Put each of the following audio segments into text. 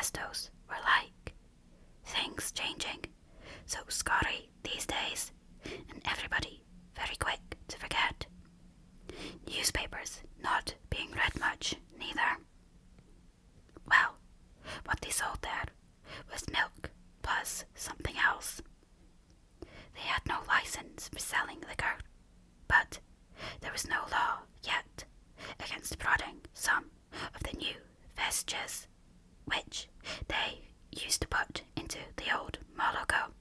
manifestos were like. Things changing, so scary these days, and everybody very quick to forget. Newspapers not being read much neither. Well, what they sold there was milk plus something else. They had no license for selling liquor, but there was no law yet against prodding some of the new vestiges, which they used to put into the old Moloko,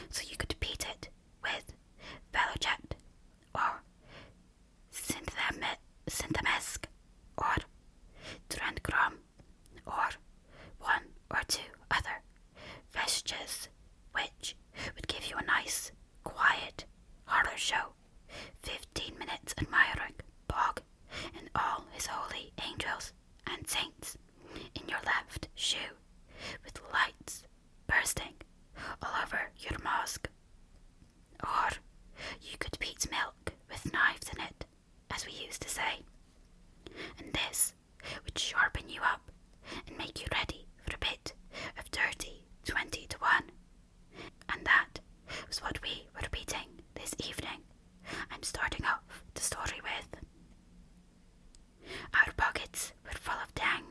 so you could beat it with Velojet or Synthemesk or Trendgrom or one or two other vestiges, which would give you a nice, quiet horror show, 15 minutes admiring Bog and all his holy angels and saints in your left shoe, with lights bursting all over your mosque. Or you could beat milk with knives in it, as we used to say, and this would sharpen you up and make you ready for a bit of dirty 20 to 1. And that was what we were beating this evening. I'm starting off the story with. Our pockets were full of tang,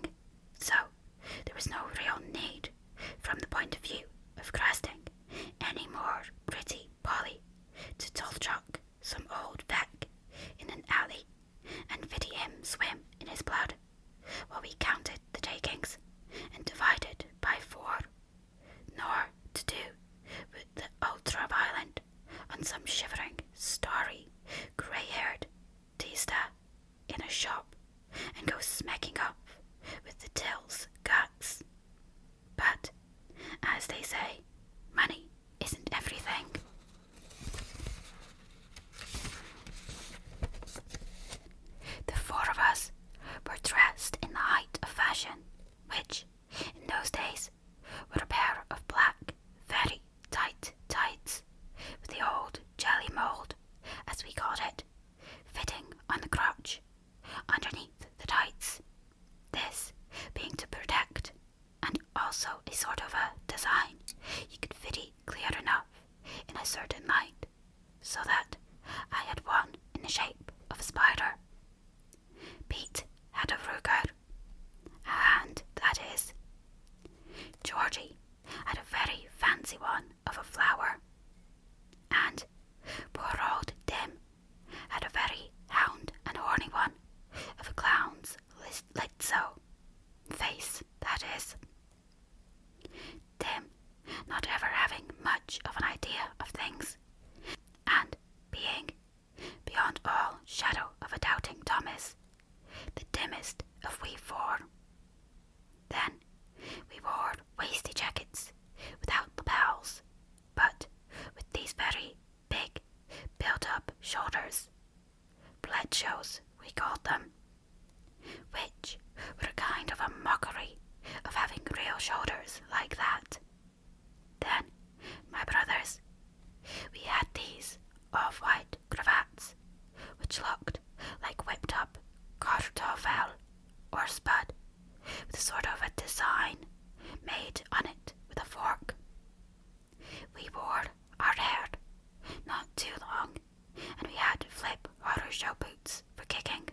so there was no real need, from the point of view of crusting, any more pretty Polly to truck some old Beck in an alley and bid him swim in his blood, while we counted the takings and divided by 4, nor to do with the ultra-violent on some shivering, starry, grey-haired tista in a shop and go smacking up with the till's guts. But, as they say, money isn't everything. The 4 of us were dressed in the height of fashion, which, in those days, were a pair of black, very tight tights, with the old jelly mould, as we called it, fitting on the crotch, underneath the tights, this being to protect, and also a sort of a design you could fit it clear enough in a certain light, so that I had one in the shape of a spider. Pete had a Ruger, a hand that is. Georgie had a very fancy one of a flower, and poor old Dim had a very hound and horny one of a clown's litso face, that is. Dim not ever having much of an idea of things, and being, beyond all shadow of a doubting Thomas, the dimmest of we 4. Then we wore waisty jackets without lapels, but with these very big, built-up shoulders, bled shows we called them, which were a kind of a mockery of having real shoulders like that. Then, my brothers, we had these off-white cravats, which looked like whipped-up kartoffel or spud, with a sort of a design made on it with a fork. We wore our hair not too long, and we had flip horror show boots for kicking.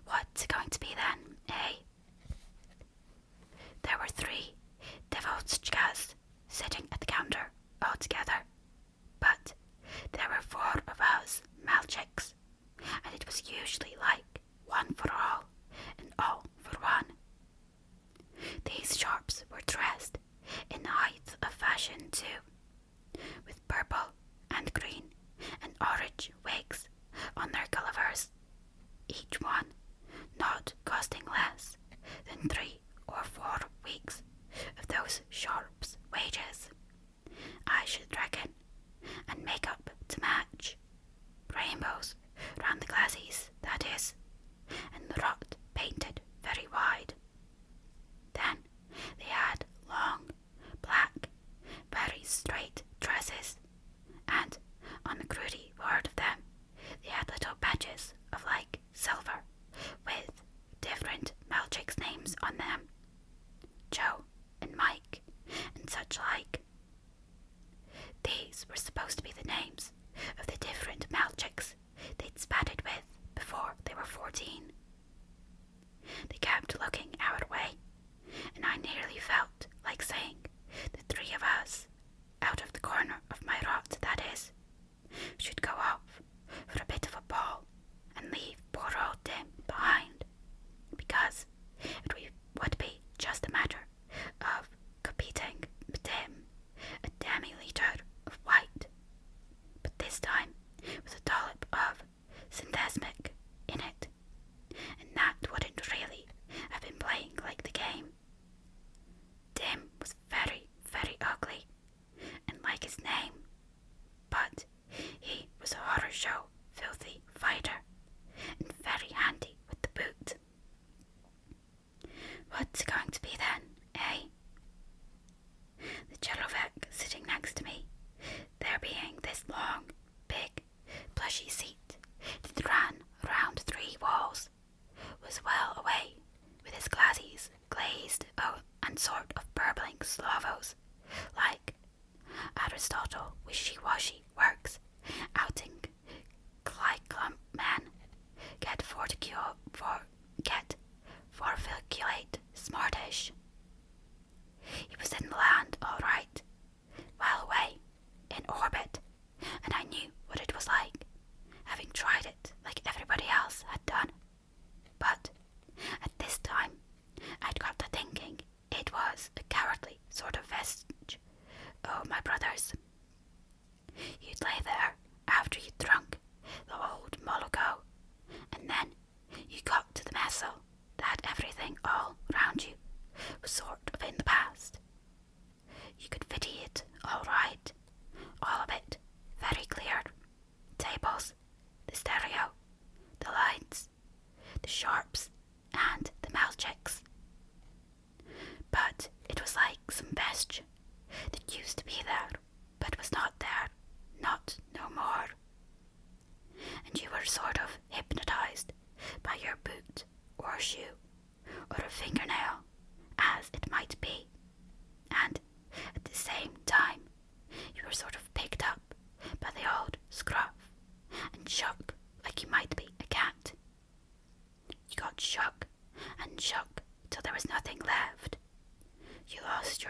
What's it going to be then, eh? There were 3 devochkas sitting at the counter all together, but there were 4 of us malchiks, and it was usually like 1 for all and all for 1. These sharps were dressed in the height of fashion too, with purple and green and orange wigs on their Gullivers, each one not costing less than 3 or 4 weeks of those sharps' wages, I should reckon, and makeup to match, rainbows round the glassies, that is, and the rot painted very wide. Then they had long, black, very straight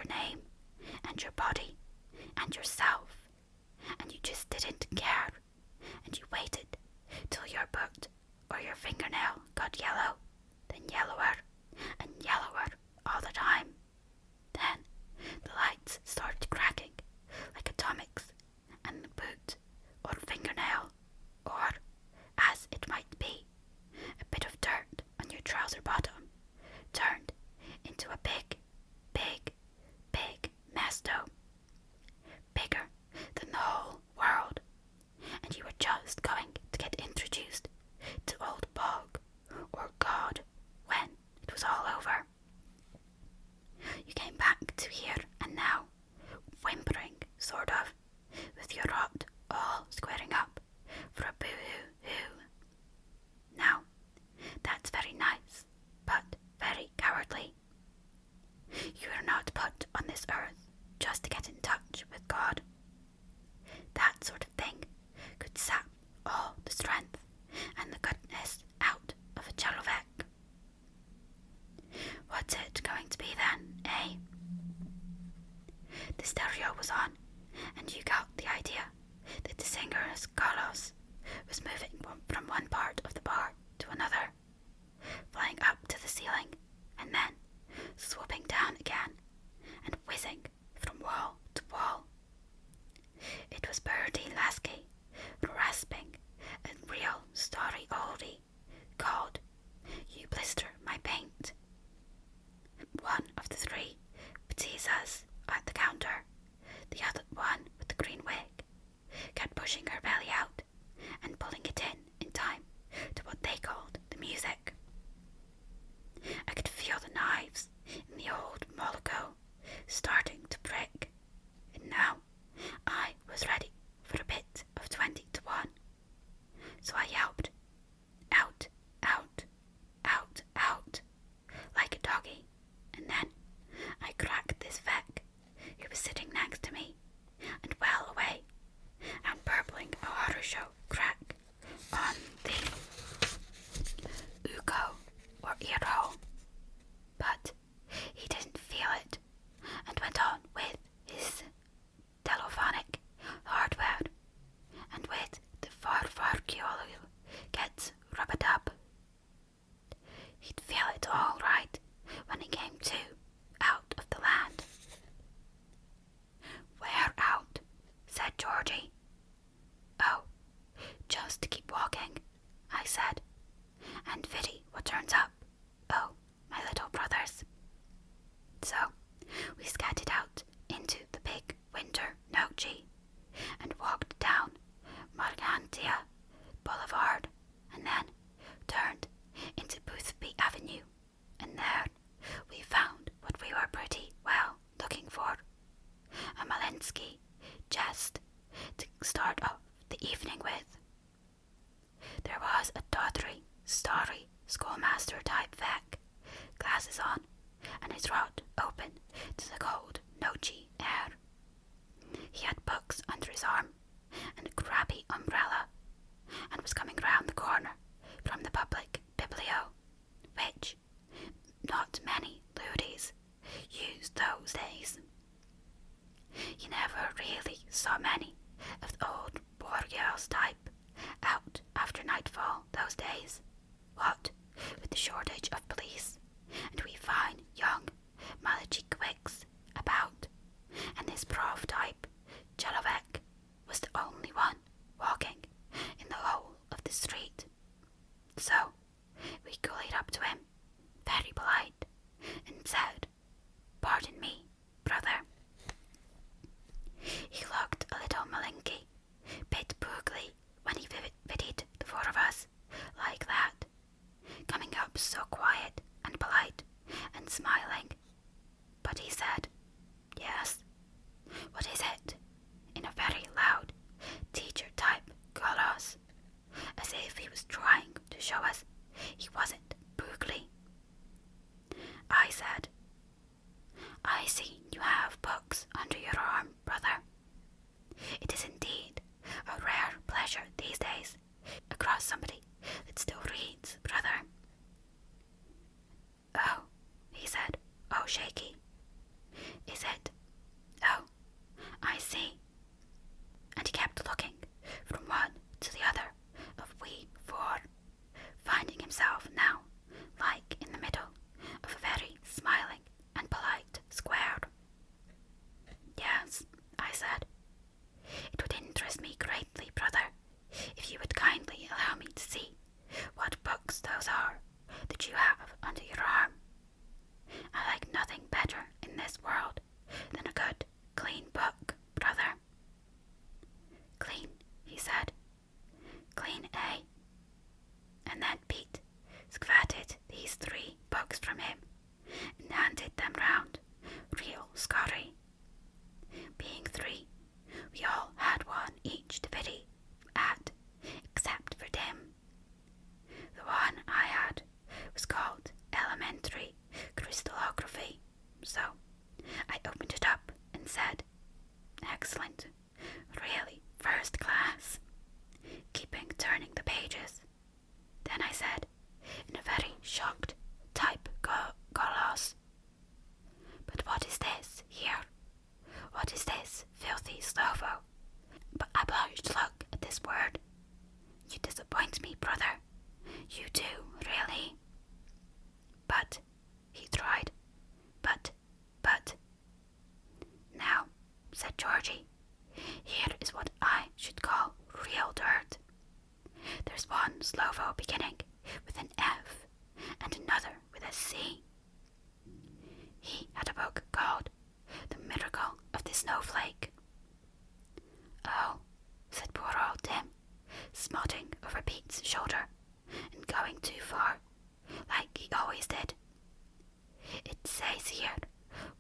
your name and your body and yourself, and you just didn't care, and you waited till your boot or your fingernail got yellow, then yellower and yellower all the time. Then the lights started cracking like atomics, and the boot or fingernail, or as it might be, a bit of dirt on your trouser bottom, turned into a big, big, big mesto, bigger than the whole world, and you were just going to get introduced to old Bog or God when it was all over. You came back to here and now, whimpering, sort of, with your rot all squaring up for a boo-hoo-hoo. Now, that's very nice, but very cowardly. You are not put on this earth just to get in touch with God. That sort of thing could sap all the strength and the goodness out of a Chalovek. What's it going to be then, eh? The stereo was on, and you got the idea that the singer's Carlos was moving from one part of the bar to another, flying up to the ceiling, and then swooping down again, and whizzing from wall to wall. It was Birdie Lasky, rasping a real story oldie called You Blister My Paint. One of the three Batizas at the counter, the other one with the green wig, kept pushing her belly out and pulling it in time to what they called the music. I could feel the knives in the old Moloco starting to break, and now I was ready for a bit of 20 to 1. So I yelped, out, out, out, out, like a doggy, and then I cracked this Vec who was sitting next to me and well away and burbling a horror show crack on the Uko or earhole. But he didn't feel it and went on with his telephonic hardware and with the farfarkiolu gets rub-a-dub. He'd feel it all right when he came to out of the land. Where out? Said Georgie. Oh, just keep walking, I said, and pity what turns up. Oh, my little brothers. So we scattered out into the big winter Nochi and walked down Margantia Boulevard and then turned into Boothby Avenue, and there we found what we were pretty well looking for, a Malinsky jest to start off the evening with. There was a tawdry, starry schoolmaster type Vec, glasses on, and his rod open to the cold Nochi air. He had books under his arm and a grabby umbrella, and was coming round the corner from the public biblio, which not many loodies used those days. You never really saw many of the old Borgios type out after nightfall those days, what with the shortage of police and we fine young Malachiquigs about, and this prof type Jalovek was the only one walking in the whole of the street. So we gullied up to him, very polite, and said, "Pardon me, brother." He looked a little malinky, bit poogly when he pitied the four of us like that, coming up so quiet and polite and smiling. But he said, "Yes, what is it?" in a very loud teacher-type golos, as if he was trying to show us he wasn't poogly. I said, "I see you have books under your arm, brother. It is indeed a rare pleasure these days across somebody that still reads, brother." "Oh," he said, "oh, shaky. Is it snowflake. Oh, said poor old Tim, smotting over Pete's shoulder and going too far, like he always did. It says here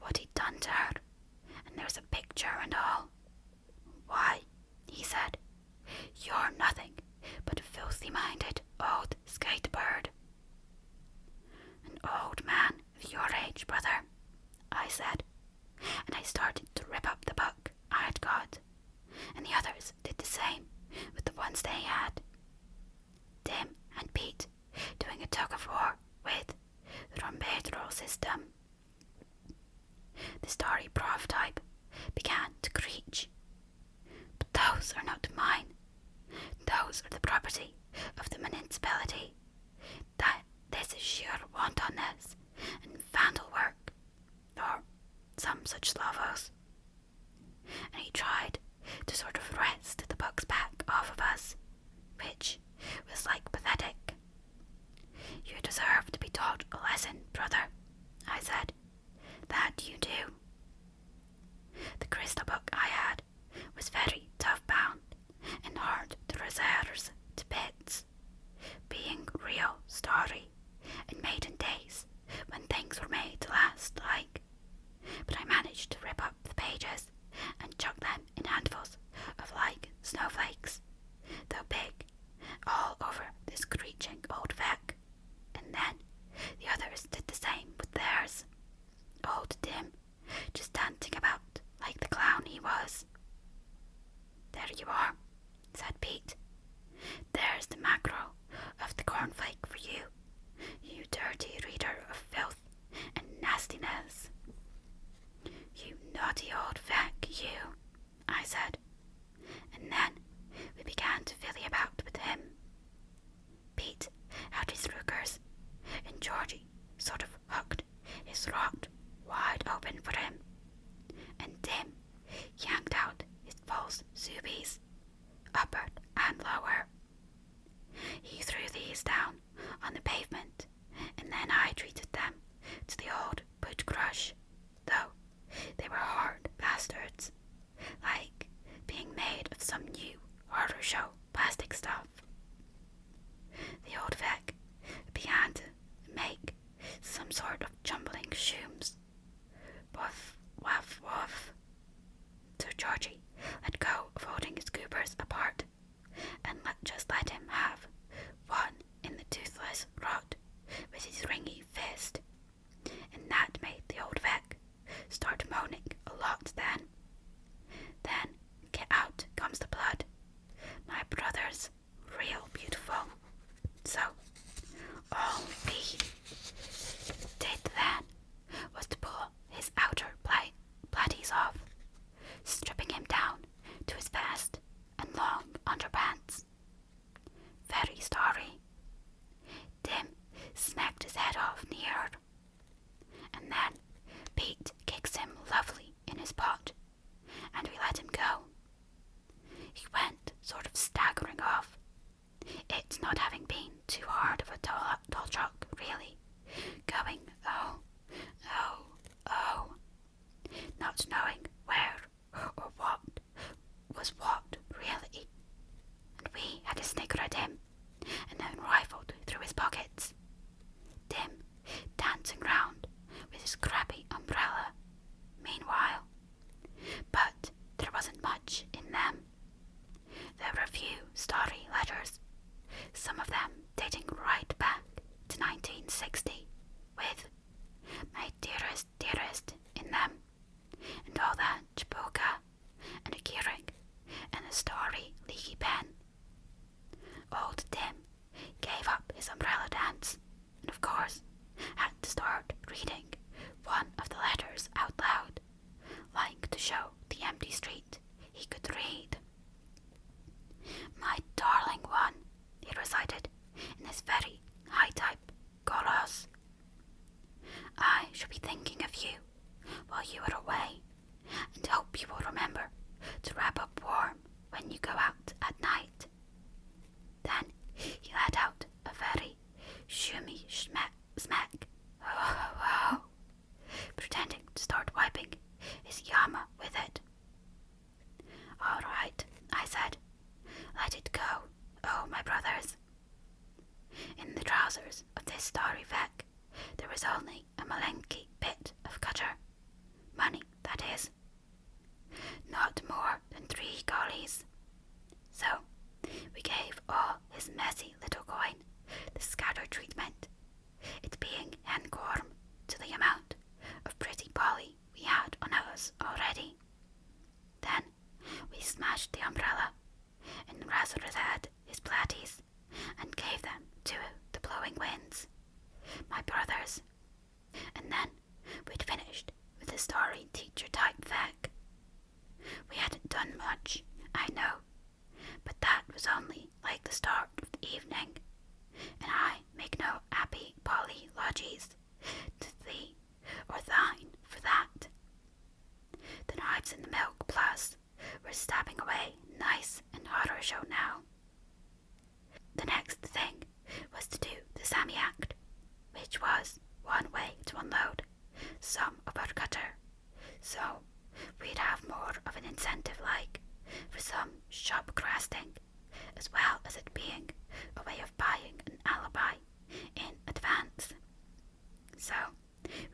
what he'd done to her, and there's a picture and all. Why, he said, you're nothing but a filthy-minded old skatebird. An old man of your age, brother, I said, and I started to rip up the book I had got, and the others did the same with the ones they had. Tim and Pete doing a tug-of-war with the rhomboedral system. The starry prof type began to creech. But those are not mine. Those are the property of the municipality. That this is sheer wantonness and vandal work, or some such slavos. And he tried to sort of wrest the books back off of us, which was like pathetic. You deserve to be taught a lesson, brother, I said. That you do. The crystal book I had was very tough bound and hard to reserve to bits, being real story and made in days when things were made to last like. But I managed to rip up the pages and chuck them in handfuls of like snowflakes, though big, all over this screeching old Vic, and then the others did the same with theirs. Old Tim just dancing about like the clown he was. There you are, said Pete. There's the mackerel of the cornflake for you, you dirty reader of filth and nastiness. You naughty old Vic, you, I said, and then we began to filly about with him. Pete had his rookers, and Georgie sort of hooked his rod wide open for him, and Tim yanked out his false zubies, upward and lower. He threw these down on the pavement, and then I treated them to the old boot crush, though they were hard bastards, like being made of some new horror show plastic stuff. The old Vic began to make some sort of jumbling shooms. Woof, woof, woof. So Georgie let go of holding his goobers apart, and just let him have one in the toothless rod with his ringy fist, and that made the old Vic start moaning a lot then. Then get out comes the blood. My brother's real beautiful. So all we did then shopcrafting, as well as it being a way of buying an alibi in advance. So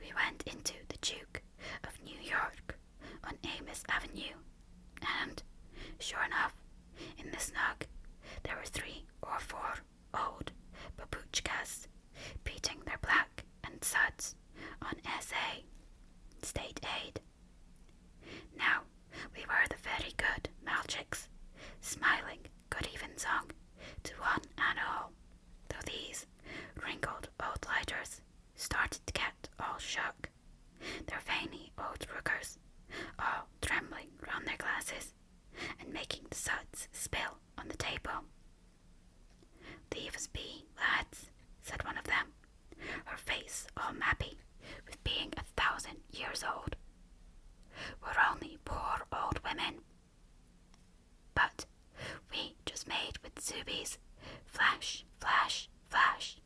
we went into the Duke of New York on Amos Avenue, and sure enough, in the snug, there were 3 or 4 old babushkas beating their black and suds on SA, state aid. Now, we were the very good Malchiks, smiling good evensong to one and all, though these wrinkled old lighters started to get all shook, their veiny old rookers all trembling round their glasses and making the suds spill on the table. "Leave us be, lads," said one of them, her face all mappy with being 1,000 years old. "We're only poor old women." But we just made with Zubies, flash, flash, flash,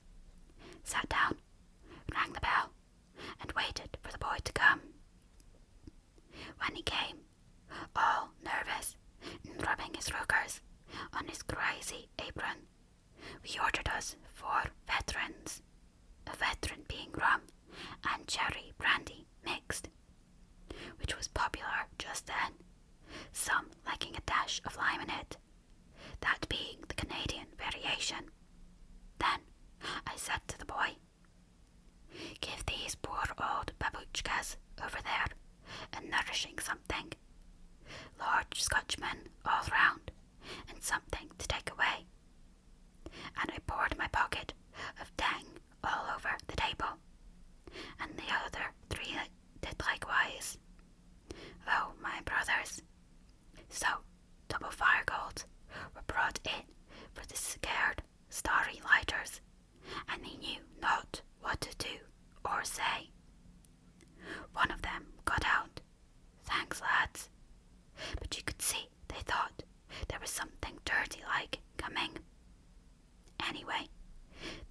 sat down, rang the bell, and waited for the boy to come. When he came, all nervous and rubbing his rookers on his crazy apron, we ordered us 4 veterans, a veteran being rum and cherry brandy mixed, which was popular just then, some liking a dash of lime in it, that being the Canadian variation. Then I said to the boy, "Give these poor old babushkas over there a nourishing something, large Scotchman all round, and something to take away." And I poured my pocket of tang all over the table, and the other 3 did likewise. Oh, my brothers! So double fire golds were brought in for the scared, starry lighters, and they knew not what to do or say. One of them got out, "Thanks, lads," but you could see they thought there was something dirty-like coming. Anyway,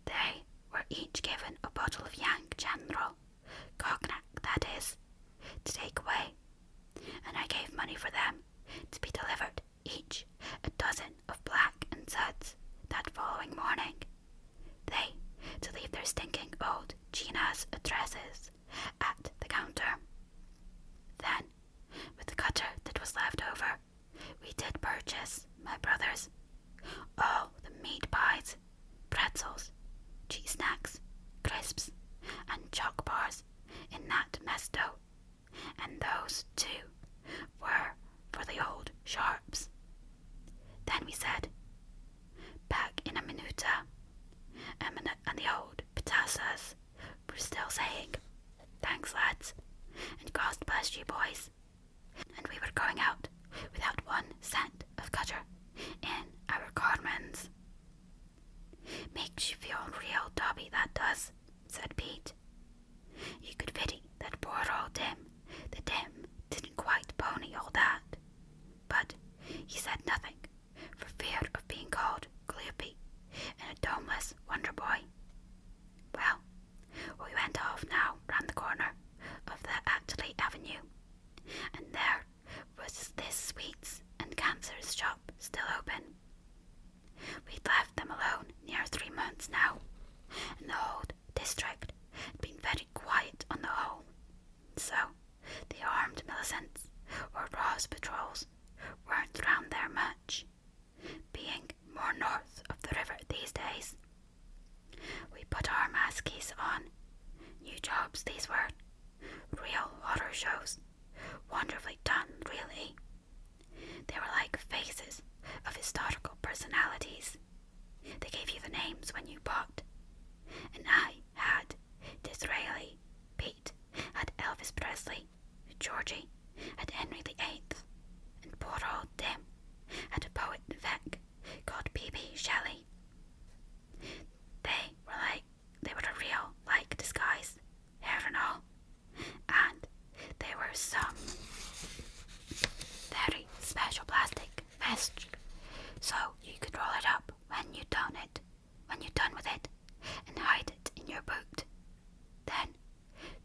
they were each given a bottle of Yank General, cognac that is, to take away, and I gave money for them to be delivered each a dozen of black and suds that following morning, they to leave their stinking old Gina's addresses at the counter. Then, with the cutter that was left over, we did purchase, my brothers, all the meat pies, pretzels, cheese snacks, crisps, and chalk bars in that mess dough, and those, too, were for the old sharps. Then we said, "Back in a minuta," and the old patassas were still saying, "Thanks, lads," and "God bless you, boys," and we were going out without 1 cent of cutter in our carmans. "Makes you feel real dobby, that does," said Pete. You could pity that poor old Dim. The Dim didn't quite pony all that, but he said nothing for fear of being called gloopy and a domeless wonder boy. Well, we went off now round the corner of the Atlee Avenue, and there was this sweets and cancers shop still open. We'd left them alone near 3 months now, and the whole district had been very quiet on the whole, so the armed militants or Ross patrols weren't round there much, being more north of the river these days. We put our maskies on. New jobs these were. Real horror shows. Wonderfully done, really. They were like faces of historical personalities. They gave you the names when you bought. And I had Disraeli, Pete had Elvis Presley, Georgie had Henry VIII, and poor old Dim had a poet Vec called B.B. Shelley. They were a real like disguise, hair and all, and they were some very special plastic mesh, so you could roll it up when you're done with it, and hide it in your boot. Then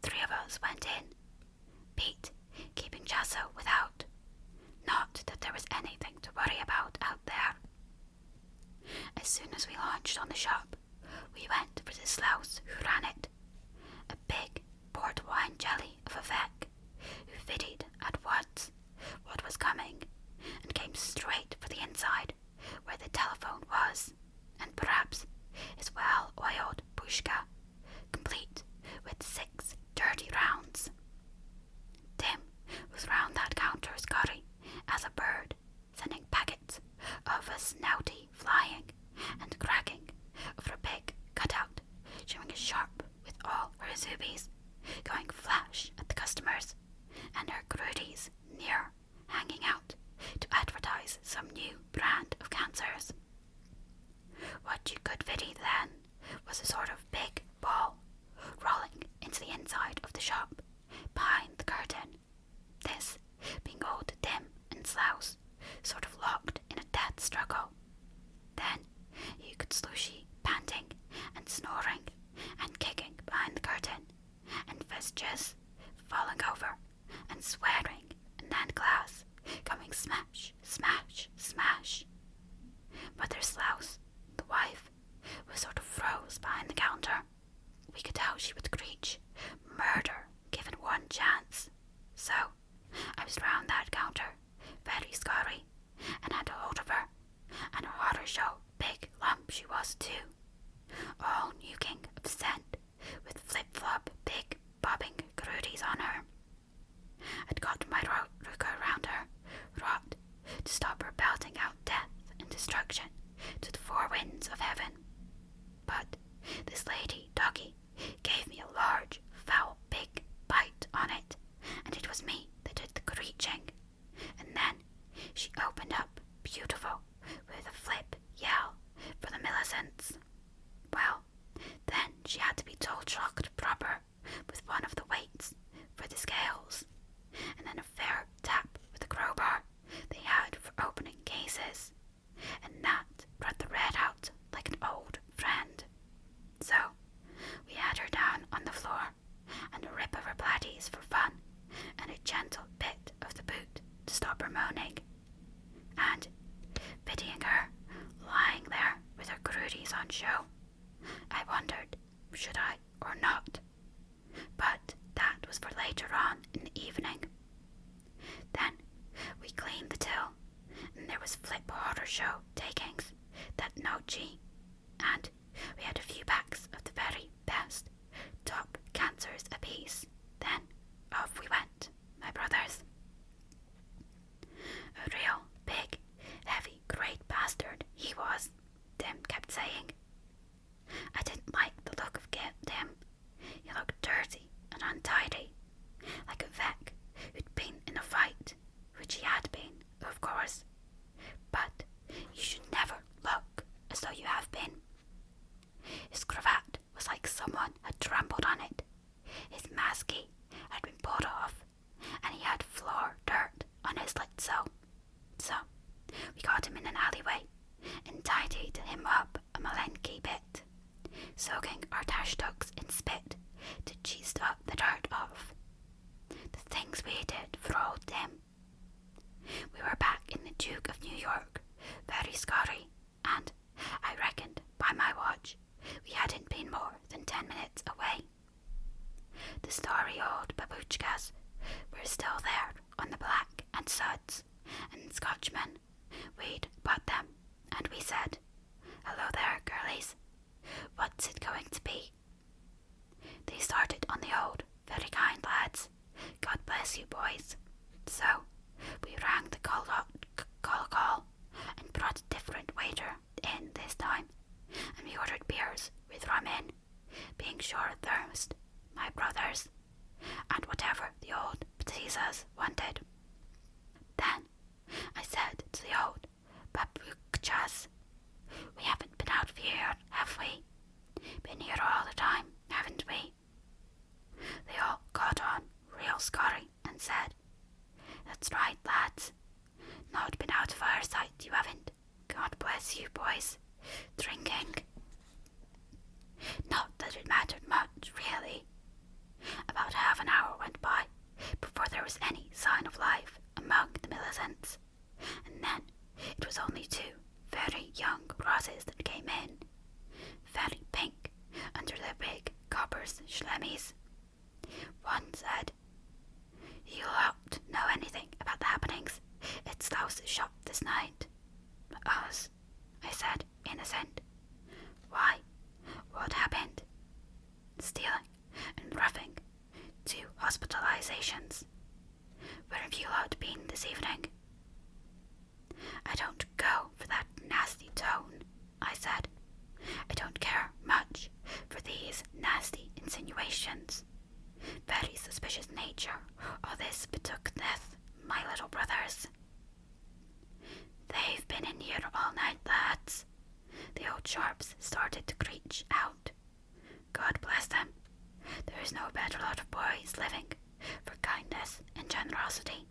3 of us went in, Pete keeping Chasso without. Not that there was anything encroached on the shop, we went for the slouse who ran it, a big port wine jelly of a Vec, who fitted at once what was coming, and came straight for the inside, where the telephone was, and perhaps his well-oiled pushka, complete with 6 dirty rounds. Tim was round that counter scurry as a bird, sending packets of a snouty flying and cracking over a big cutout, showing a sharp with all her zoobies, going flash at the customers, and her crudies near hanging out to advertise some new brand of cancers. What you could pity then was a sort of big ball rolling into the inside of the shop, behind the curtain. This being old Tim and Slouse, sort of locked in a death struggle. Then you could Slooshy panting and snoring and kicking behind the curtain, and Vestiges falling over and swearing, and then glass coming smash, smash, smash. Mother Slouse, the wife, was sort of froze behind the counter. We could tell she would screech murder given one chance. So I was round that counter, very scurry, and had a hold of her, and a horror show big lump she was too, all nuking of scent, with flip-flop big bobbing crudies on her. I'd got my ruka round her, rot, to stop her belting out death and destruction to the 4 winds of heaven. But this lady doggy gave me a large, foul, big bite on it, and it was me that did the screeching. And then she opened up, beautiful, with a flip yell for the Millicents. Well, then she had to be told shocked proper with one of the weights for the scales, and then a fair tap with the crowbar they had for opening cases, and that brought the red out like an old friend. So we had her down on the floor, and a rip of her platties for fun, and a gentle bit of the boot to stop her moaning, and pitying her lying there with her crudies on show, I wondered, should I or not? But that was for later on in the evening. Then we cleaned the till, and there was flip horror show takings that nochi, and we had a few packs of the very best top cancers apiece. Then off we went, my brothers. A real big, heavy, great bastard he was, Tim kept saying. I didn't like the look of Tim. He looked dirty and untidy, like a Vec who'd been in a fight, which he had been, of course. But you should never look as though you have been. His cravat was like someone had trampled on it. His masky had been pulled off, and he had floor dirt on his litso. So we got him in an alleyway and tidied him up a malenki bit, soaking our tashtugs in spit to cheese up the dirt off. The things we did for old Tim. We were back in the Duke of New York, very scurry, and I reckoned by my watch we hadn't been more than 10 minutes away. The starry old babuchkas were still there on the black and suds, and Scotchmen. We'd bought them, and we said, "Hello there, girlies. What's it going to be?" They started on the old, very kind lads. God bless you, boys. So we rang the call and brought a different waiter in this time, and we ordered beers with rum in, being sure of thirst, my brothers, and whatever the old petizas wanted. Then I said to the old babukchas, "We haven't been out of here, have we? Been here all the time, haven't we?" They all got on real scurry and said, "That's right, lads. Not been out of our sight, you haven't. God bless you, boys. Drinking." Not that it mattered much, really. About half an hour went by before there was any sign of life among the Millicents, and then it was only 2 very young Rosses that came in, generalizations. Where have you lot been this evening? I don't go for that nasty tone, I said. I don't care much for these nasty insinuations. Very suspicious nature, all this betooketh my little brothers. They've been in here all night, lads. The old sharps started to screech out. God bless them. There is no better lot of boys living for kindness and generosity.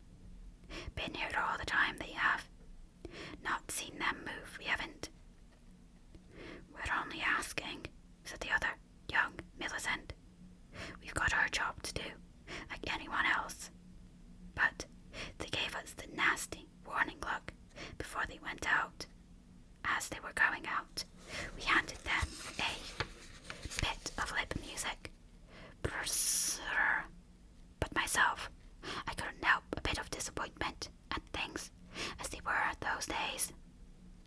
Been here all the time they have. Not seen them move, we haven't. We're only asking, said the other, young Millicent. We've got our job to do, like anyone else. But they gave us the nasty warning look before they went out. As they were going out, we handed them a bit of lip music. Brrrr. But myself, I couldn't help a bit of disappointment at things as they were those days.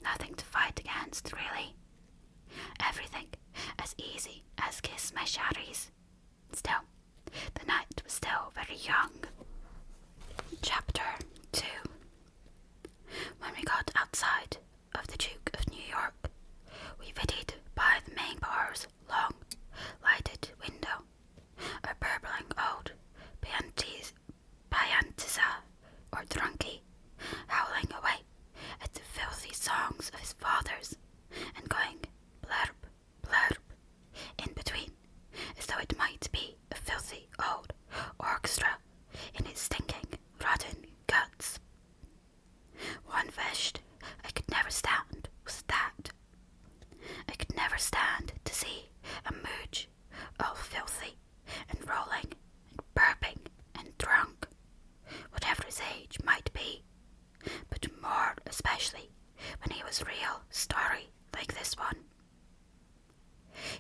Nothing to fight against, really. Everything as easy as kiss my sharries. Still, the night was still very young. Chapter 2. When we got outside of the Duke of New York, we waited by the main bar's long, lighted window. A burbling old piantisa or drunkie, howling away at the filthy songs of his fathers, and going blurb, blurb, in between, as though it might be a filthy old orchestra in his stinking, rotten guts. One vest I could never stand was that. I could never stand to see a mooch all filthy and rolling and burping and drunk, whatever his age might be, but more especially when he was real starry like this one.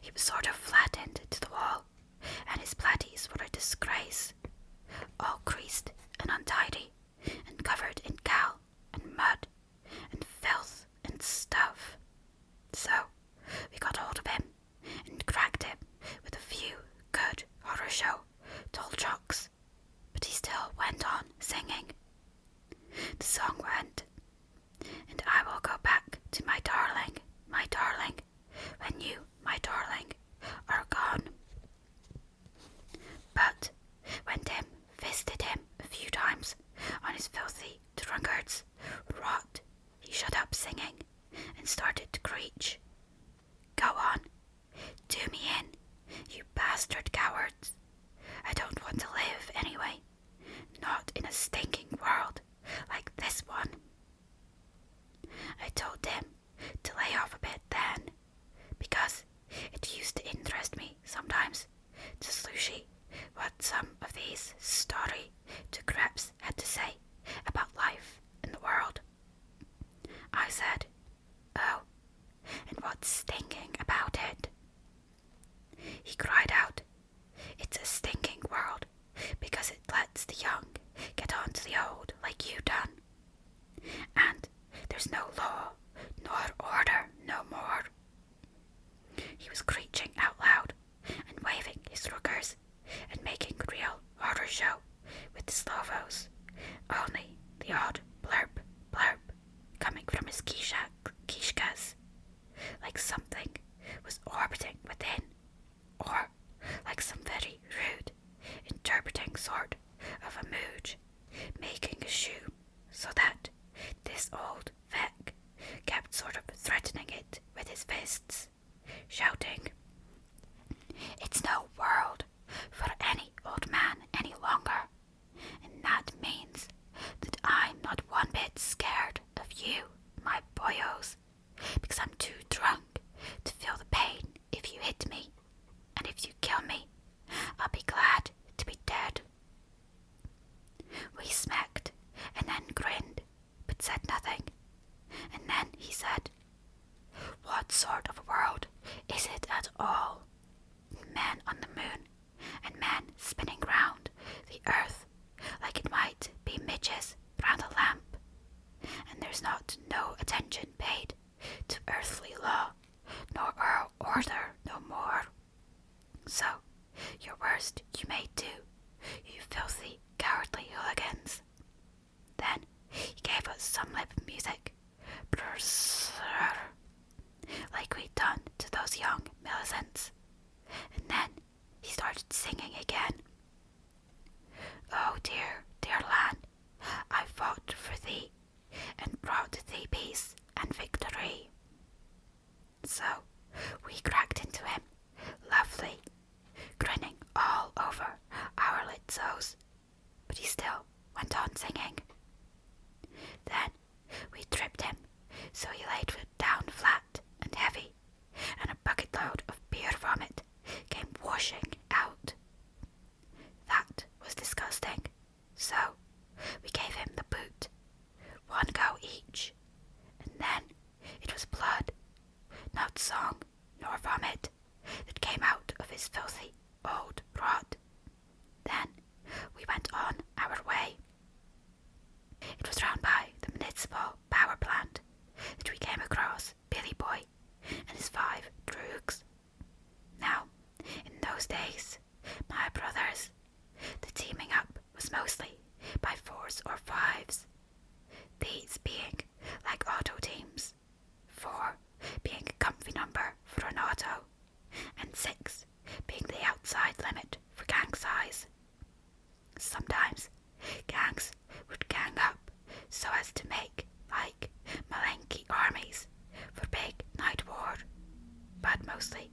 He was sort of flattened to the wall, and his platties were a disgrace, all creased and untidy, and covered in cal and mud and filth and stuff. So we got hold of him and cracked him with a few good horror show tall jokes, but he still went on singing. The song went, and I will go back to my darling, when you, my darling, are gone. But when Tim fisted him a few times on his filthy drunkard's rot, he shut up singing and started to screech. Go on, do me in, you bastard cowards. I don't want to live anyway, not in a stinking world like this one. I told Tim to lay off a bit then, because it used to interest me sometimes to slooshy what some of these story to creps had to say about life in the world. I said, oh, and what's stinking about it? He cried out, it's a stinking world because it lets the young get on to the old like you done. And there's no law nor order no more. He was screeching out loud and waving his rookers and making real horror show with the Slovos, only the odd blurb, blurb coming from his kishkas, like something was orbiting within, or like some very rude, interpreting sort of a mood, making a shoe, so that this old Vec kept sort of threatening it with his fists, shouting, it's no world for any old man any longer, and that means that I'm not one bit scared of you, my boyos, because I'm too drunk to feel the pain if you hit me, and if you kill me, I'll be glad to be dead. We smacked and then grinned, but said nothing, and then he said, what sort of a world is it at all? Men on the moon, and men spinning round the earth like it might be midges round a lamp, and there's no attention paid to earthly law, nor order no more. So, your worst you may do, you filthy fours or fives, these being like auto teams, 4 being a comfy number for an auto, and 6 being the outside limit for gang size. Sometimes gangs would gang up so as to make like Malenki armies for big night war, but mostly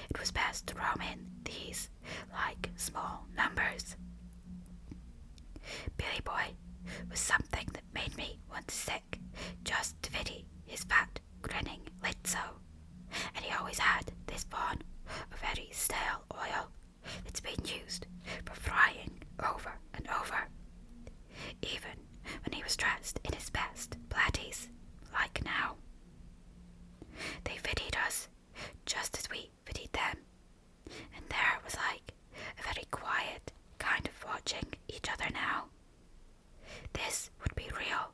it was best to roam in these like small numbers. Billy Boy was something that made me want to sick just to pity his fat grinning litso, and he always had this fawn of very stale oil that's been used for frying over and over, even when he was dressed in his best platties, like now. They pitied us just as we pitied them, and there was like a very quiet kind of watching each other now. This would be real.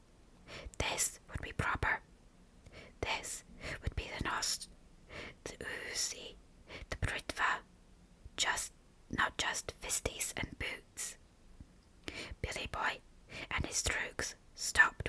This would be proper. This would be the Nost, the Uzi, the Britva, not just fisties and boots. Billy Boy and his droogs stopped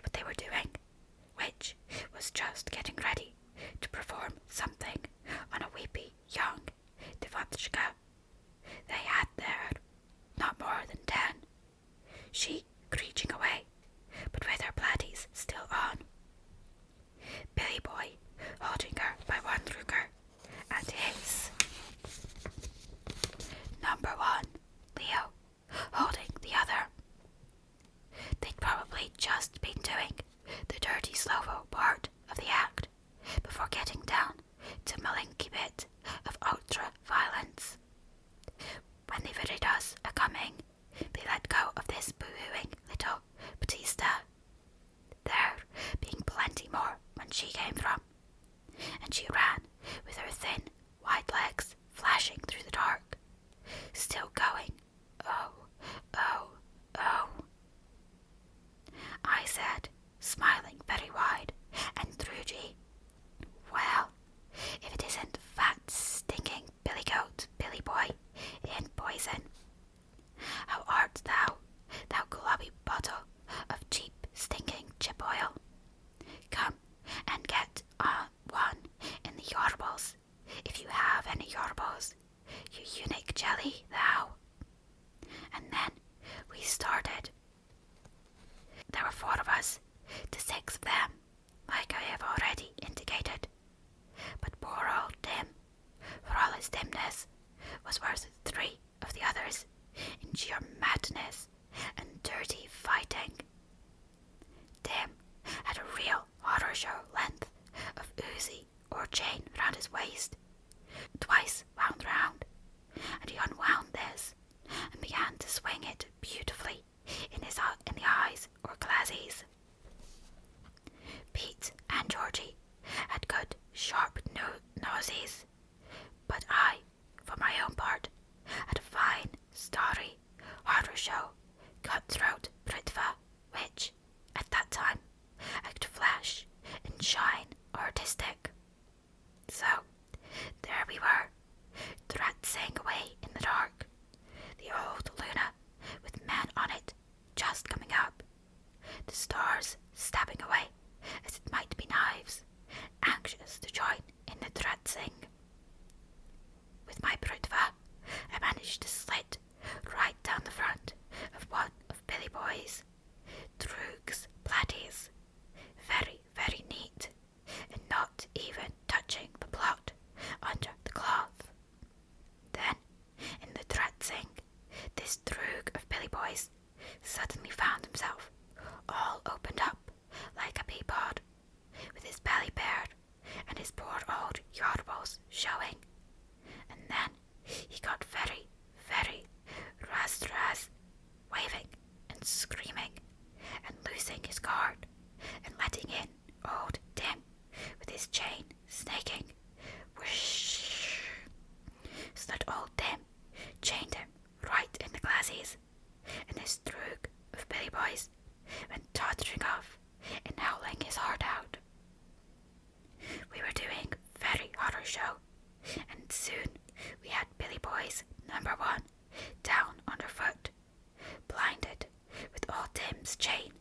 Dim's chain,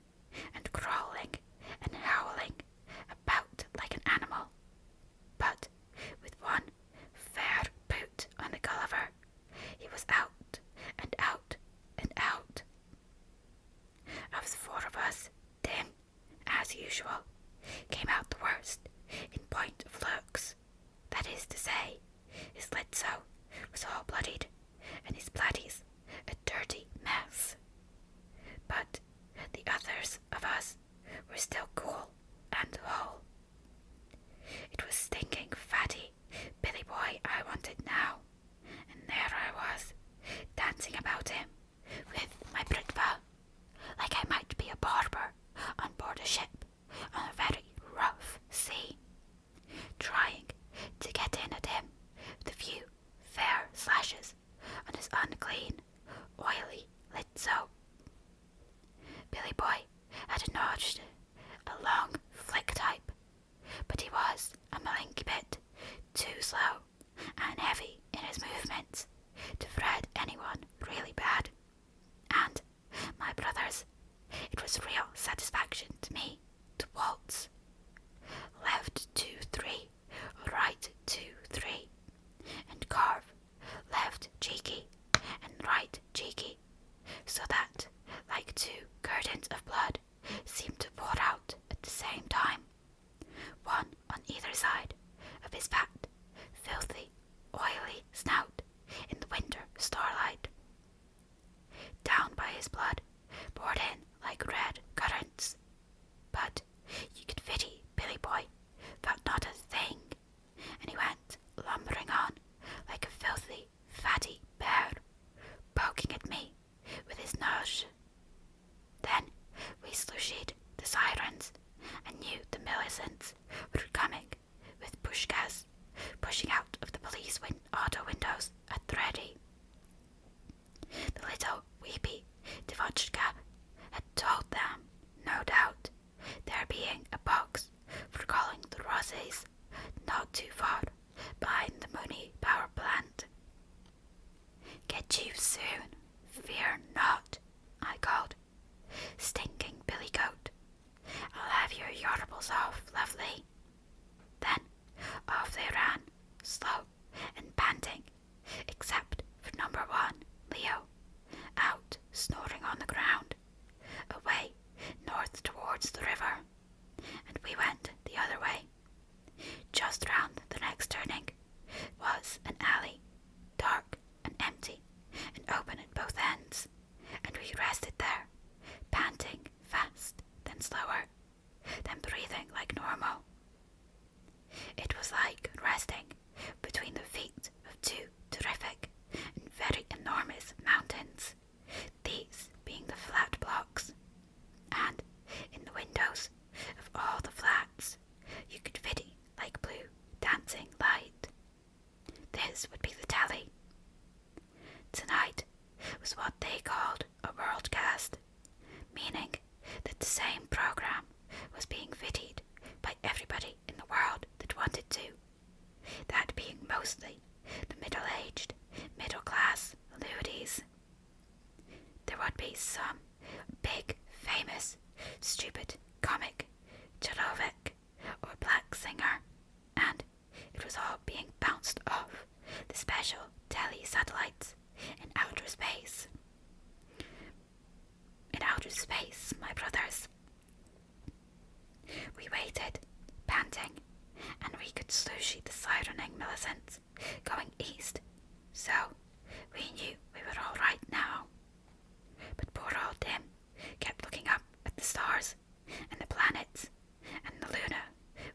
and crawling and howling about like an animal. But with one fair boot on the Gulliver, he was out and out and out. Of the four of us, Dim, as usual, came out the worst in point of looks. That is to say, his lidso was all bloodied, and his bladdies a dirty mess. But the others of us were still cool and whole. It was stinking fatty Billy Boy I wanted now, and there I was, dancing about him with my britva, like I might be a barber on board a ship on a very rough sea, trying to get in at him with a few fair slashes on his unclean, oily lidso. Billy Boy had notched a long flick type, but he was a malinky bit too slow and heavy in his movements to fret anyone really bad. And, my brothers, it was real satisfaction to me to waltz. Left 2, 3, right 2, 3, and carve left cheeky and right cheeky, so that, like two curtains of blood, seemed to pour out at the same time, one on either side of his fat, filthy, oily snout in the winter starlight. Down by his blood poured in like red currents, but you could pity Billy Boy felt not a thing, and he went lumbering on like a filthy, fatty bear, poking at me with his nose. Then we slushied the sirens and knew the Millicents were coming with pushkas pushing out of the police auto windows at the ready. The little weepy Devochka had told them, no doubt, there being a box for calling the Roses not too far behind the Mooney power plant. Get you soon, fear not, I called, stinking Billy Goat. I'll have your yorbles off, lovely. Then off they ran, slow and panting, except for number 1, Leo, out snoring on the ground, away north towards the river, and we went the other way. Just round the next turning was an alley, dark and empty and open at both ends, and we rested there, panting fast, then slower, then breathing like normal. It was like resting between the feet of two terrific and very enormous mountains, these being the flat blocks, and in the windows of all the flats you could pity like blue dancing light. This would be the tally. Tonight was what they called a worldcast, meaning that the same program was being viddied by everybody in the world that wanted to, that being mostly the middle-aged, middle-class ludies. There would be some big, famous, stupid comic, Chelovic, or black singer, and it was all being bounced off the special tele-satellites in outer space. In outer space, my brothers. We waited, panting, and we could slushy the sirening Millicents going east, so we knew we were all right now. But poor old Dim kept looking up at the stars and the planets and the Luna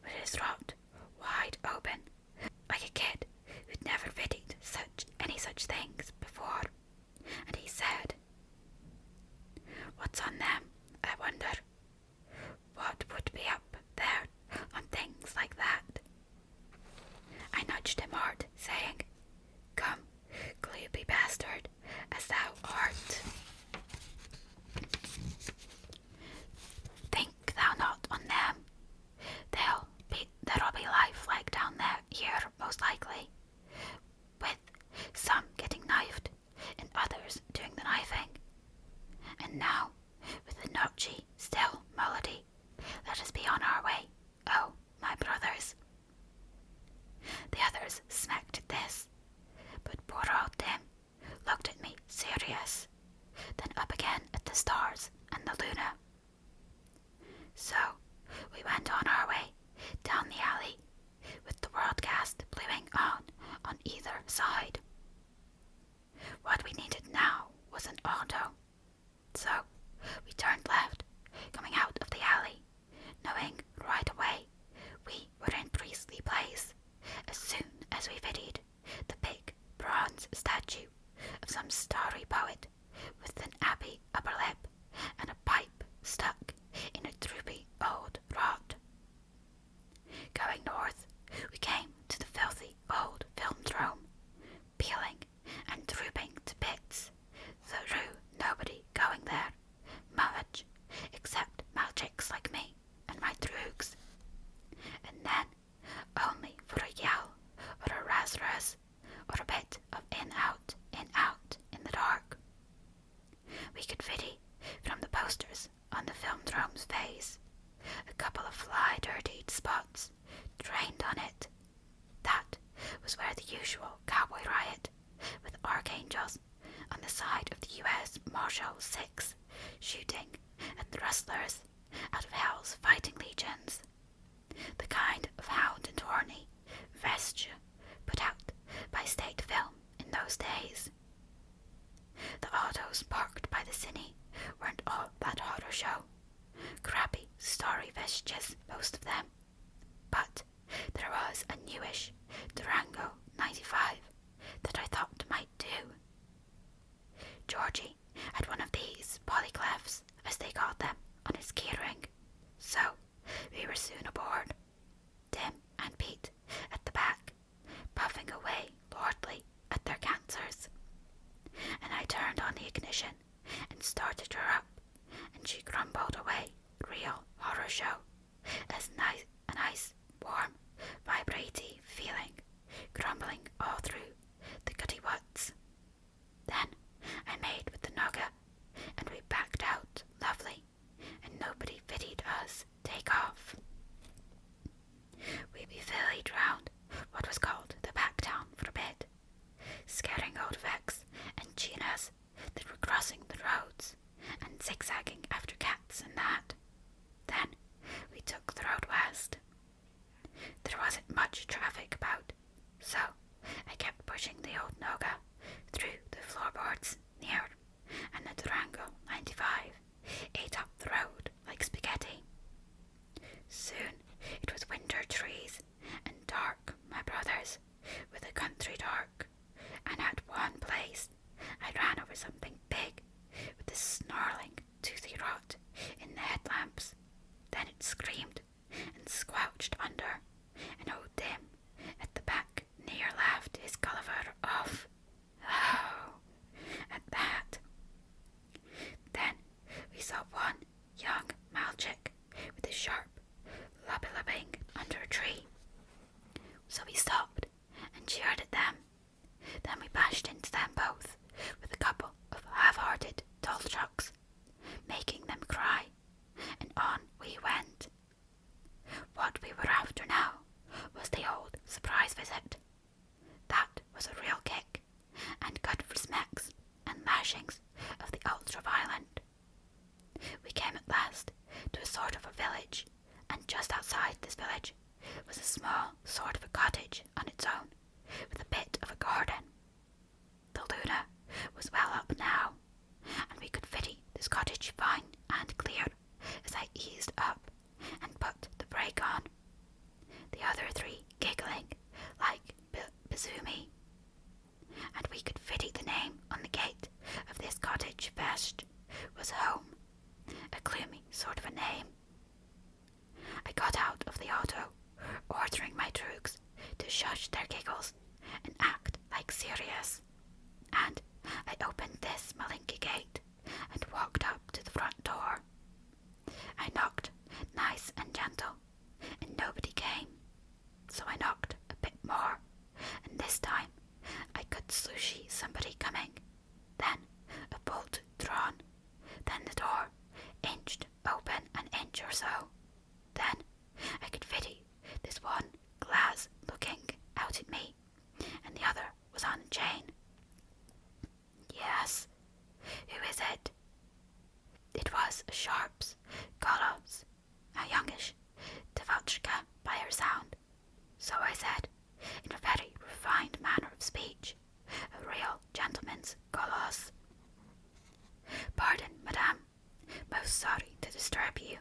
with his rod wide open, like a kid who'd never viddied any such things before, and he said, "What's on them, I wonder? What would be up there on things like that?" I nudged him hard, saying, "Come, gloopy bastard, as thou art." and the Luna. So we went on our way down the alley with the broadcast blowing on either side. What we needed now was an auto, so we turned left, coming out of the alley, knowing right away we were in Priestley Place as soon as we fitted the big bronze statue of some starry poet with an abbey upper lip and a pipe stuck in a droopy old rod. Going north, we came to the filthy old filmdrome, peeling and drooping to bits, through nobody going there, much, except malchicks like me and my droogs. And then, only for a yell, or a raz-raz, or a bit of in-out in the dark. We could viddy from the posters on the filmdrome's face, a couple of fly-dirtied spots drained on it. That was where the usual cowboy riot, with archangels on the side of the US Marshal 6 shooting at the rustlers out of hell's fighting legions. The kind of hound and horny vesture put out by state film in those days. The autos parked by the cine weren't all that horror show. Crappy story vestiges, most of them. But there was a newish Durango 95 that I thought might do. Georgie had one of these polyclefs, as they called them, on his keyring, so we were soon aboard, Tim and Pete at the back, puffing away lordly at their cancers. And I turned on the ignition and started her up, and she grumbled away, real horror show, as a nice, warm, vibraty feeling grumbling all through the gutty woods. Then I made with the Naga, and we backed out lovely, and nobody pitied us take off. We fillied round what was called the back town for a bit, scaring old Vex and Chinas that were crossing the roads and zigzagging after cats and that. Then we took the road west. There wasn't much traffic about, so I kept pushing the old Noga through the floorboards near, and the Durango 95 ate up the road like spaghetti. Soon it was winter trees and dark, my brothers, with a country dark, and at one place I ran over something big with a snarling, toothy rot in the headlamps. Then it screamed and squelched under, and old Dim at the back near laughed his Gulliver off. Oh, at that. Then we saw one young malchick with a sharp lubby-lubbing under a tree. So we stopped and cheered at them. Then we bashed into them both with a couple of half-hearted doll trucks, making them cry, and on we went. What we were after now was the old surprise visit. That was a real kick, and good for smacks and lashings of the ultra-violent. We came at last to a sort of a village, and just outside this village was a small sort of a cottage on its own, with a bit of a garden. The Luna was well up now, and we could viddy this cottage fine and clear as I eased up and put the brake on, the other three giggling like Bizumi. And we could viddy the name on the gate of this cottage vest was Home, a gloomy sort of a name. I got out of the auto, ordering my droogs to shush their giggles and act like serious, and I opened this Malinky gate and walked up to the front door. I knocked nice and gentle, and nobody came, so I knocked a bit more, and this time I could slooshy somebody coming, then a bolt drawn, then the door inched open an inch or so, then I could viddy this one glass looking out at me, and the other was on a chain. Yes, who is it? It was a sorry to disturb you,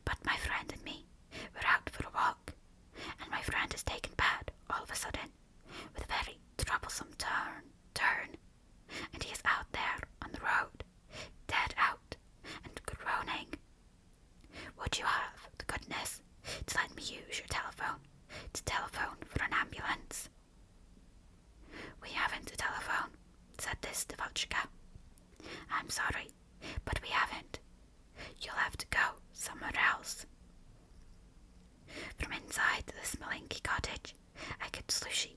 but my friend and me were out for a walk, and my friend has taken bad all of a sudden with a very troublesome turn, and he is out there on the road, dead out and groaning. Would you have the goodness to let me use your telephone to telephone for an ambulance? We haven't a telephone, said this Devochka. I'm sorry, but we haven't. You'll have to go somewhere else. From inside the Smolinky cottage, I could slushy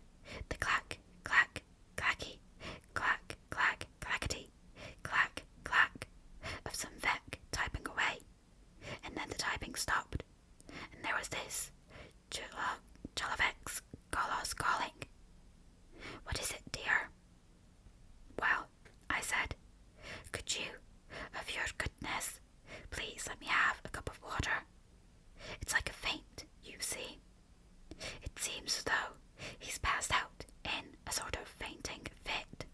the clack, clack, clacky, clack, clack, clackety, clack, clack of some Vec typing away, and then the typing stopped, and there was this Cholovec's Golos calling. What is it, dear? Well, I said, could you, of your goodness, please let me have a cup of water? It's like a faint, you see. It seems as though he's passed out in a sort of fainting fit.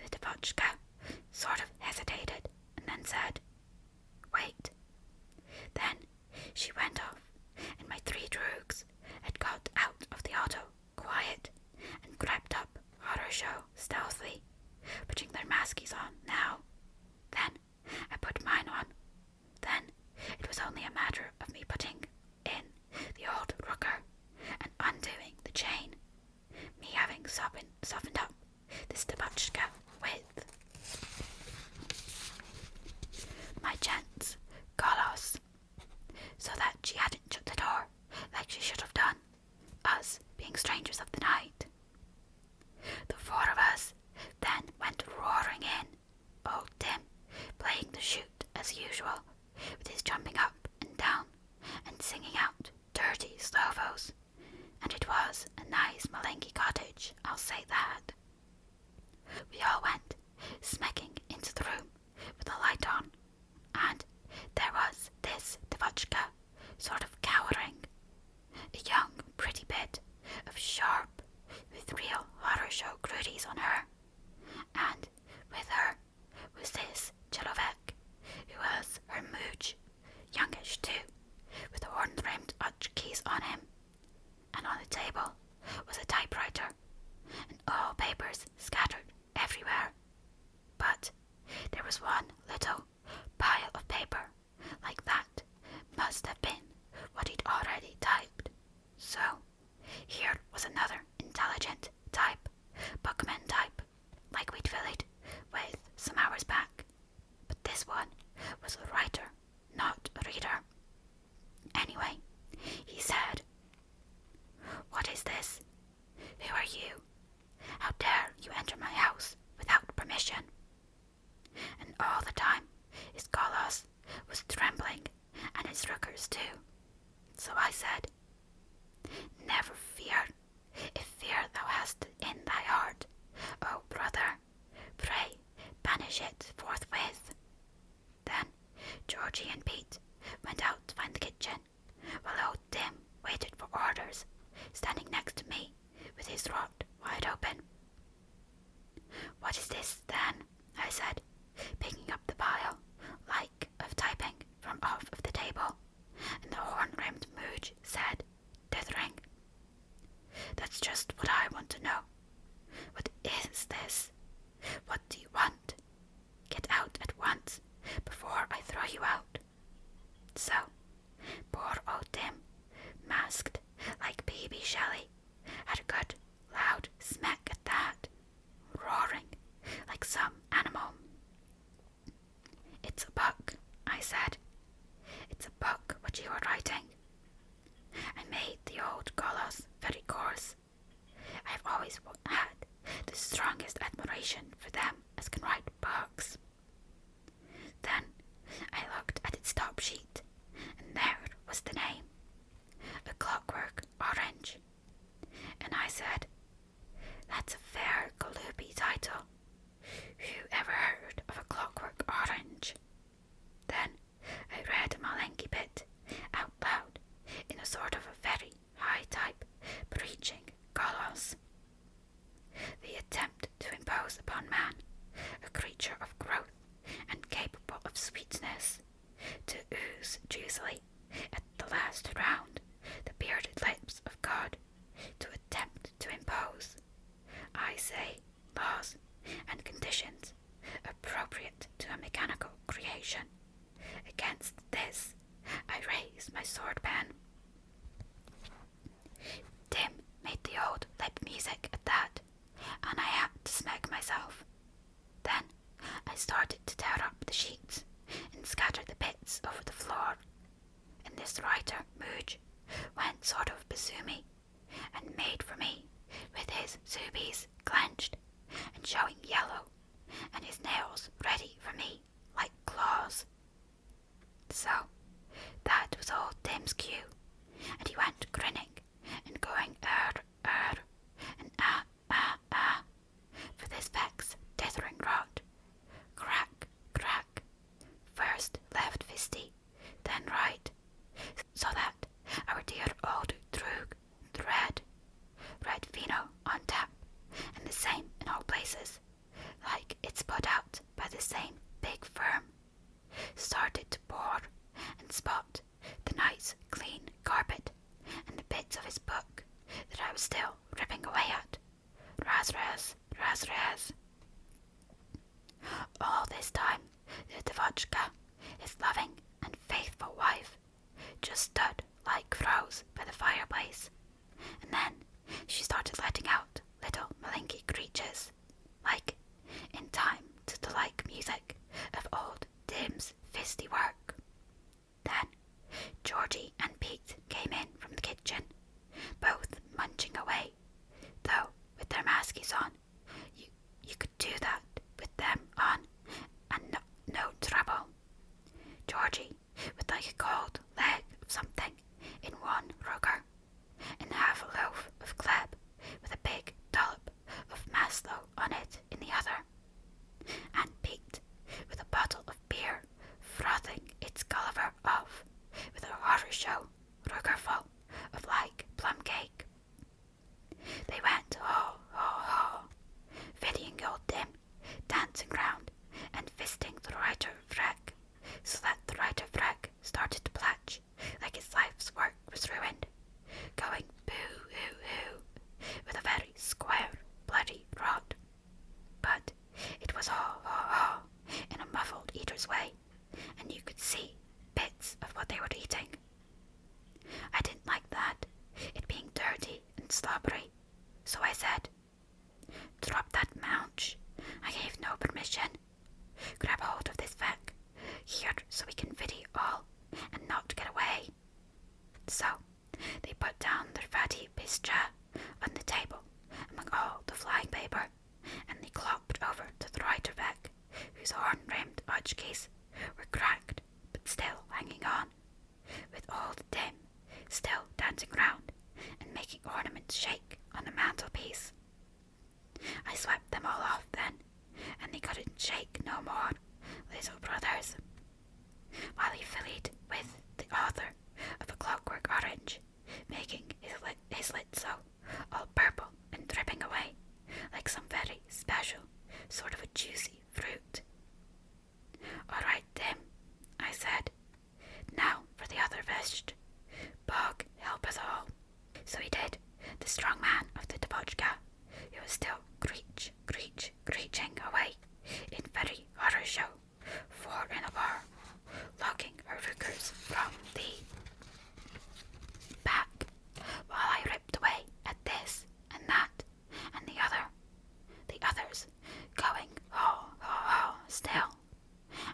The Devochka sort of hesitated and then said, wait. Then she went off, and my three droogs had got out of the auto quiet and crept up Horror Show stealthily, putting their maskies on now. Then I put mine on. Then it was only a matter of me putting in the old rooker and undoing the chain, me having softened up this Devochka with my gents' Golos, so that she hadn't shut the door like she should have done, us being strangers of the night. The four of us then went roaring in, old Tim playing the shoot as usual, with his jumping up and down and singing out dirty slovos, and it was a nice Malenki cottage, I'll say that. We all went smacking into the room with the light on, and there was this Devochka sort of cowering, a young pretty bit of sharp with real horror show grooties on her, and with her was this Chelovek, who was her mooch, youngish too, with horn-rimmed keys on him, and on the table was a typewriter, and all papers scattered everywhere. But there was one little pile of paper, like that must have been what he'd already typed. So here was another intelligent type, Buckman type, like we'd filled with some hours back. But this one was a writer, not a reader. Anyway, he said, what is this? Who are you? How dare you enter my house without permission? And all the time his Golos was trembling, and his rookers too. So I said, never fear, if fear thou hast in thy heart, O brother, pray banish it forthwith. Then Georgie and Pete went out to find the kitchen, while old Tim waited for orders, standing next to me with his rod wide open. What is this, then? I said, picking up the pile, like of typing, from off of the table, and the horn-rimmed mooch said, dithering, that's just what I want to know. What is this? What do you want? Get out at once, before I throw you out. So, poor old Tim, masked like baby Shelley, had a good loud smack at that, roaring like some animal. It's a book, I said. It's a book what you are writing. I made the old Golos very coarse. I have always had the strongest admiration for them as can write books. Then I looked at its top sheet, and there was the name, a Clockwork Orange. And I said, that's a fair galoopy title. Who ever heard of a Clockwork Orange? Then I read a Malenki bit out loud in a sort of a very high type, preaching Golos. The attempt to impose upon imagination. Against this, I raised my sword pen. Tim made the old lip music at that, and I had to smack myself. Then I started to tear up the sheets and scatter the bits over the floor. And this writer, Mooj, went sort of bazoomy and made for me with his zubies clenched and showing yellow and his nails ready for me like claws. So that was old Tim's cue, and he went grinning and going and for this vex dithering rod. Crack, crack, first left fisty, then right, so that our dear old Droog, the red vino on tap, and the same in all places, like it's put out by the same big firm, started to pour and spot the nice clean carpet and the bits of his book that I was still ripping away at. Raz. All this time, the Devochka, his loving and faithful wife, just stood like froze by the fireplace, and then she started letting out little malinky creatures, like in time to the like music of old Tim's fisty work. Then Georgie and Pete came in from the kitchen, both munching away, though with their maskies on. You could do that with them on, and no trouble. Georgie with like a cold leg of something in one rugger, and half a loaf of gleb with a big dollop of maslow on it in the other, and Pete with a bottle of beer frothing its Gulliver off with a horror show ruggerful of like plum cake. They went ho, videoing old Tim dancing round and fisting the writer Vrek, so that the writer Vrek started to platch like his life's work was ruined, going boo-hoo-hoo with a very square bloody rod. But it was ho in a muffled eater's way, and you could see bits of what they were eating. I didn't like that, it being dirty and slobbery, so I said, "Drop that mounch. I gave no permission. Grab hold of this vac here so we can video all and not get away." So they put down their fatty pistra on the table among all the flying paper, and they clopped over to the writer vac, whose horn-rimmed hotchkiss were cracked but still hanging on, with old Tim still dancing round and making ornaments shake on the mantelpiece. I swept them all off then, and they couldn't shake no more, little brothers, while he filled with the author of A Clockwork Orange, making his lid so all purple and dripping away like some very special sort of a juicy fruit. "All right, Tim," I said. "Now for the other vest. Bog help us all." So he did, the strong man of the Devochka, who was still creeching away in very horror show, 4 in a bar, locking her rookers from the back, while I ripped away at this and that and the others going ho still,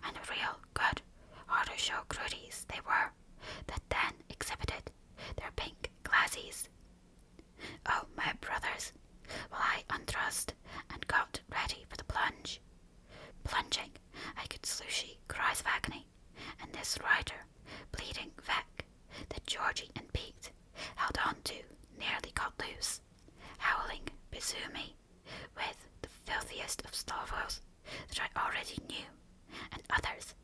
and real good horror show crudies they were, that then exhibited their pink glassies. Oh, my brothers, while I untrussed and got ready for the plunge. Plunging, I could slushy cries of agony, and this writer, bleeding Vec, that Georgie and Pete held on to, nearly got loose, howling bazoomy with the filthiest of Slavos that I already knew, and others